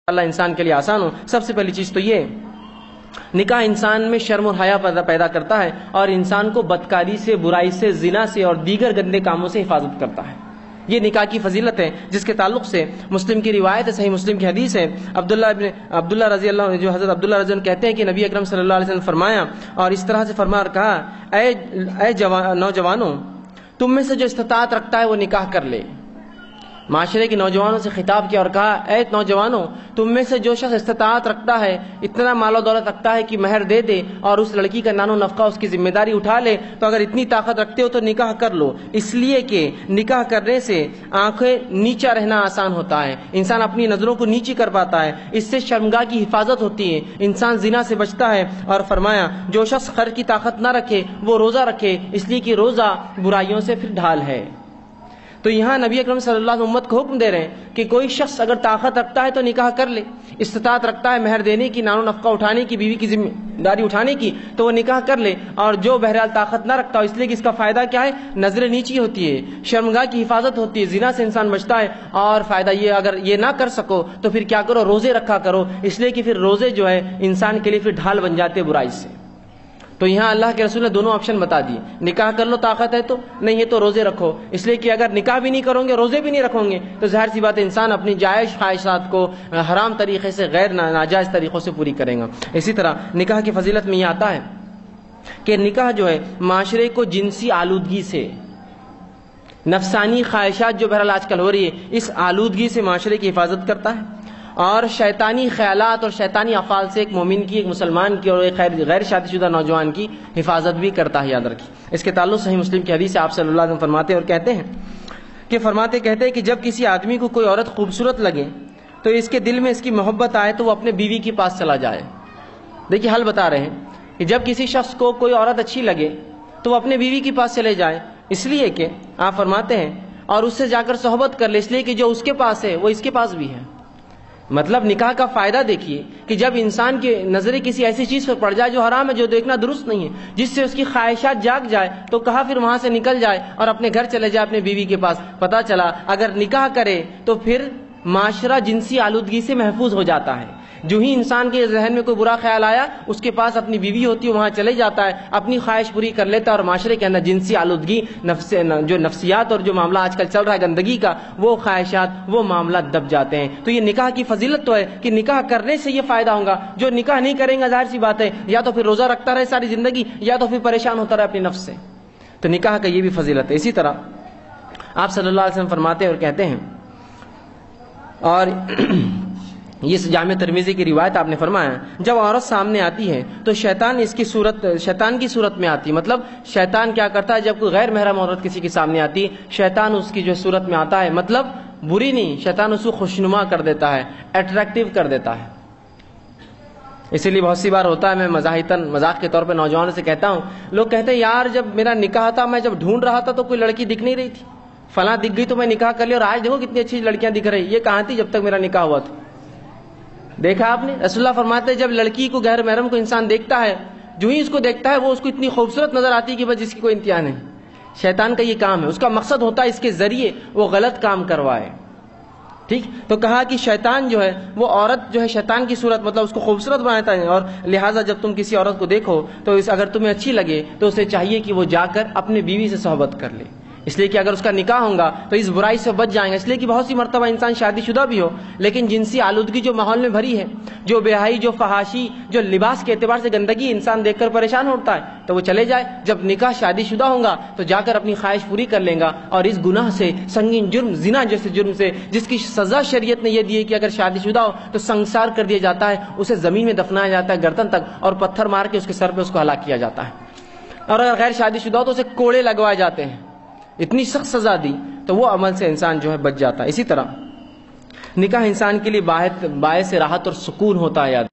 اللہ انسان کے لیے آسان ہو۔ سب سے پہلی چیز تو یہ نکاح انسان میں شرم اور حیا پیدا کرتا ہے اور انسان کو بدکاری سے، برائی سے، زنا سے اور دیگر گندے کاموں سے حفاظت کرتا ہے۔ یہ نکاح کی فضیلت ہے جس کے تعلق سے مسلم کی روایت ہے، صحیح مسلم کی حدیث ہے، عبداللہ رضی اللہ عنہ، جو حضرت عبداللہ رضی اللہ عنہ کہتے ہیں کہ نبی اکرم صلی اللہ علیہ وسلم نے فرمایا اور اس طرح سے فرما اور کہا، اے نوجوانوں، تم میں سے جو استطاعت رکھتا ہے وہ نکاح کر لے۔ معاشرے کے نوجوانوں سے خطاب کیا اور کہا، اے نوجوانوں، تم میں سے جو شخص استطاعت رکھتا ہے، اتنا مال و دولت رکھتا ہے کہ مہر دے دے اور اس لڑکی کا نان و نفقہ اس کی ذمہ داری اٹھا لے، تو اگر اتنی طاقت رکھتے ہو تو نکاح کر لو، اس لیے کہ نکاح کرنے سے آنکھیں نیچا رہنا آسان ہوتا ہے، انسان اپنی نظروں کو نیچی کر پاتا ہے، اس سے شرمگاہ کی حفاظت ہوتی ہے، انسان زنا سے بچتا ہے۔ اور فرمایا، جو شخص خرچ کی طاقت نہ رکھے وہ روزہ رکھے، اس لیے کہ روزہ برائیوں سے پھر ڈھال ہے۔ تو یہاں نبی اکرم صلی اللہ علیہ وسلم امت کو حکم دے رہے ہیں کہ کوئی شخص اگر طاقت رکھتا ہے تو نکاح کر لے، استطاعت رکھتا ہے مہر دینے کی، نان و نفقہ اٹھانے کی، بیوی کی ذمہ داری اٹھانے کی، تو وہ نکاح کر لے، اور جو بہرحال طاقت نہ رکھتا ہو، اس لیے کہ اس کا فائدہ کیا ہے، نظر نیچی ہوتی ہے، شرمگاہ کی حفاظت ہوتی ہے، زنا سے انسان بچتا ہے، اور فائدہ یہ اگر یہ نہ کر سکو تو پھر کیا کرو، روزے رکھا کرو، اس لیے کہ پھر روزے جو ہے انسان کے لیے پھر ڈھال بن جاتے ہیں برائی سے۔ تو یہاں اللہ کے رسول نے دونوں آپشن بتا دیے، نکاح کر لو طاقت ہے تو، نہیں ہے تو روزے رکھو، اس لیے کہ اگر نکاح بھی نہیں کرو گے، روزے بھی نہیں رکھو گے تو ظاہر سی بات ہے انسان اپنی جائز خواہشات کو حرام طریقے سے، غیر ناجائز طریقوں سے پوری کرے گا۔ اسی طرح نکاح کی فضیلت میں یہ آتا ہے کہ نکاح جو ہے معاشرے کو جنسی آلودگی سے، نفسانی خواہشات جو بہرحال آج کل ہو رہی ہے، اس آلودگی سے معاشرے کی حفاظت کرتا ہے، اور شیطانی خیالات اور شیطانی افعال سے ایک مومن کی، ایک مسلمان کی اور ایک غیر شادی شدہ نوجوان کی حفاظت بھی کرتا ہے، یاد رکھیں۔ اس کے تعلق صحیح مسلم کی حدیث سے آپ صلی اللہ علیہ وسلم فرماتے اور کہتے ہیں کہ جب کسی آدمی کو کوئی عورت خوبصورت لگے تو اس کے دل میں اس کی محبت آئے تو وہ اپنے بیوی کے پاس چلا جائے۔ دیکھیے حل بتا رہے ہیں کہ جب کسی شخص کو کوئی عورت اچھی لگے تو وہ اپنے بیوی کے پاس چلے جائے، اس لیے کہ آپ فرماتے ہیں اور اس سے جا کر صحبت کر لے، اس لیے کہ جو اس کے پاس ہے وہ اس کے پاس بھی ہے۔ مطلب نکاح کا فائدہ دیکھیے کہ جب انسان کی نظریں کسی ایسی چیز پر پڑ جائے جو حرام ہے، جو دیکھنا درست نہیں ہے، جس سے اس کی خواہشات جاگ جائے، تو کہا پھر وہاں سے نکل جائے اور اپنے گھر چلے جائے، اپنے بیوی کے پاس۔ پتہ چلا اگر نکاح کرے تو پھر معاشرہ جنسی آلودگی سے محفوظ ہو جاتا ہے۔ جو ہی انسان کے ذہن میں کوئی برا خیال آیا، اس کے پاس اپنی بیوی ہوتی ہے، وہاں چلے جاتا ہے، اپنی خواہش پوری کر لیتا ہے، اور معاشرے کے اندر جنسی آلودگی، جو نفسیات اور جو معاملہ آج کل چل رہا ہے گندگی کا، وہ خواہشات، وہ معاملہ دب جاتے ہیں۔ تو یہ نکاح کی فضیلت تو ہے کہ نکاح کرنے سے یہ فائدہ ہوگا۔ جو نکاح نہیں کریں گا ظاہر سی بات ہے یا تو پھر روزہ رکھتا رہے ساری زندگی، یا تو پھر پریشان ہوتا رہے اپنی نفس سے۔ تو نکاح کا یہ بھی فضیلت ہے۔ اسی طرح آپ صلی اللہ علیہ وسلم فرماتے ہیں اور کہتے ہیں، اور یہ جامع ترمذی کی روایت آپ نے فرمایا، جب عورت سامنے آتی ہے تو شیطان کی صورت میں آتی ہے۔ مطلب شیطان کیا کرتا ہے، جب کوئی غیر محرم عورت کسی کے سامنے آتی ہے، شیطان اس کی جو صورت میں آتا ہے، مطلب بری نہیں، شیطان اس کو خوشنما کر دیتا ہے، اٹریکٹیو کر دیتا ہے۔ اسی لیے بہت سی بار ہوتا ہے، میں مذاق کے طور پہ نوجوانوں سے کہتا ہوں، لوگ کہتے ہیں یار جب میرا نکاح تھا میں جب ڈھونڈ رہا تھا تو کوئی لڑکی دکھ نہیں رہی تھی، فلاں دکھ گئی تو میں نکاح کر لیا، اور آج دیکھو کتنی اچھی لڑکیاں دکھ رہی، یہ کہاں تھی جب تک میرا نکاح ہوا تھا؟ دیکھا آپ نے، رسول اللہ فرماتے ہیں جب لڑکی کو، غیر محرم کو انسان دیکھتا ہے، جو ہی اس کو دیکھتا ہے وہ اس کو اتنی خوبصورت نظر آتی ہے کہ بس جس کی کوئی انتہا نہیں۔ شیطان کا یہ کام ہے، اس کا مقصد ہوتا ہے اس کے ذریعے وہ غلط کام کروائے۔ ٹھیک، تو کہا کہ شیطان جو ہے وہ عورت جو ہے شیطان کی صورت، مطلب اس کو خوبصورت بناتا ہے، اور لہٰذا جب تم کسی عورت کو دیکھو تو اگر تمہیں اچھی لگے تو اسے چاہیے کہ وہ جا کر اپنے بیوی سے صحبت کر لے، اس لیے کہ اگر اس کا نکاح ہوگا تو اس برائی سے بچ جائیں گے۔ اس لیے کہ بہت سی مرتبہ انسان شادی شدہ بھی ہو لیکن جنسی آلودگی جو ماحول میں بھری ہے، جو بے حیائی، جو فحاشی، جو لباس کے اعتبار سے گندگی، انسان دیکھ کر پریشان ہوتا ہے، تو وہ چلے جائے۔ جب نکاح شادی شدہ ہوگا تو جا کر اپنی خواہش پوری کر لیں گا، اور اس گناہ سے، سنگین جرم، زنا جیسے جرم سے، جس کی سزا شریعت نے یہ دی ہے کہ اگر شادی شدہ ہو تو سنسار کر دیا جاتا ہے، اسے زمین میں دفنایا جاتا ہے گردن تک، اور پتھر مار کے اس کے سر پہ اس کو ہلاک کیا جاتا ہے، اور اگر غیر شادی شدہ ہو تو اسے کوڑے لگوائے جاتے ہیں۔ اتنی سخت سزا دی تو وہ عمل سے انسان جو ہے بچ جاتا ہے۔ اسی طرح نکاح انسان کے لیے باعث راحت اور سکون ہوتا ہے۔